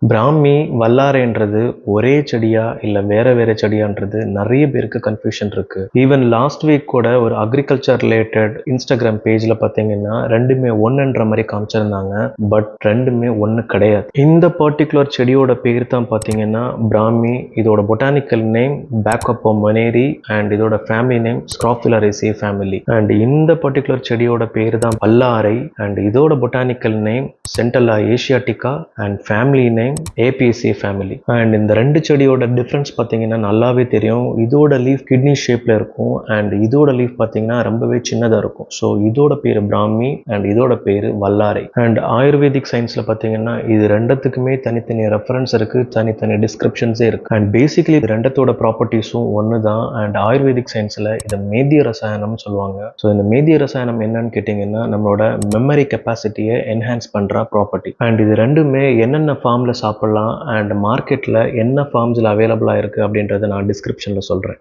பிராமி, வல்லாரைன்றது ஒரே செடியா இல்ல வேற வேற செடியான்றது நிறைய பேருக்கு கன்ஃபியூஷன் இருக்கு. ஈவன் லாஸ்ட் வீக் கூட ஒரு அக்ரிகல்ச்சர் ரிலேட்டட் இன்ஸ்டாகிராம் பேஜ்ல பாத்தீங்கன்னா ரெண்டுமே ஒன்னுன்ற மாதிரி காமிச்சிருந்தாங்க. பட் ரெண்டுமே ஒன்னு கிடையாது. இந்த பர்டிகுலர் செடியோட பேர் தான் பாத்தீங்கன்னா பிராமி. இதோட botanical name bacopa monnieri and இதோட family name scrophulariaceae family. And இந்த பர்டிகுலர் செடியோட பேர் தான் வல்லாரை அண்ட் இதோட botanical name centella asiatica and family name apiaceae family. And இந்த ரெண்டு செடியோட டிஃப்ரென்ஸ் பார்த்தீங்கன்னா நல்லாவே தெரியும். இதோட லீஃப் கிட்னி ஷேப்ல இருக்கும் அண்ட் இதோட லீஃப் பார்த்தீங்கன்னா ரொம்பவே சின்னதாக இருக்கும். ஸோ இதோட பேர் பிராமி அண்ட் இதோட பேர் வல்லாரை. அண்ட் ஆயுர்வேதிக் சயின்ஸ்ல பார்த்தீங்கன்னா இது ரெண்டுத்துக்குமே தனித்தனி ரெஃபரன்ஸ் இருக்கு, தனித்தனி டிஸ்கிரிப்ஷன்ஸே இருக்கு. அண்ட் பேசிக்கலி இது ரெண்டத்தோட ப்ராப்பர்ட்டிஸும் ஒன்று தான். அண்ட் ஆயுர்வேதிக் சயின்ஸ்ல இதை மேதிய ரசாயனம்னு சொல்லுவாங்க. ஸோ இந்த மேதிய ரசாயனம் என்னன்னு கேட்டிங்கன்னா நம்மளோட மெமரி கெப்பாசிட்டியை என்ஹான்ஸ் பண்ற ப்ராப்பர்ட்டி. அண்ட் இது ரெண்டுமே என்னென்ன ஃபார்ம்ல சாப்பிடலாம் அண்ட் மார்க்கெட்ல என்ன ஃபார்ம்ஸ்ல அவைலபிளா இருக்கு அப்படின்றத நான் டிஸ்கிரிப்ஷன்ல சொல்றேன்.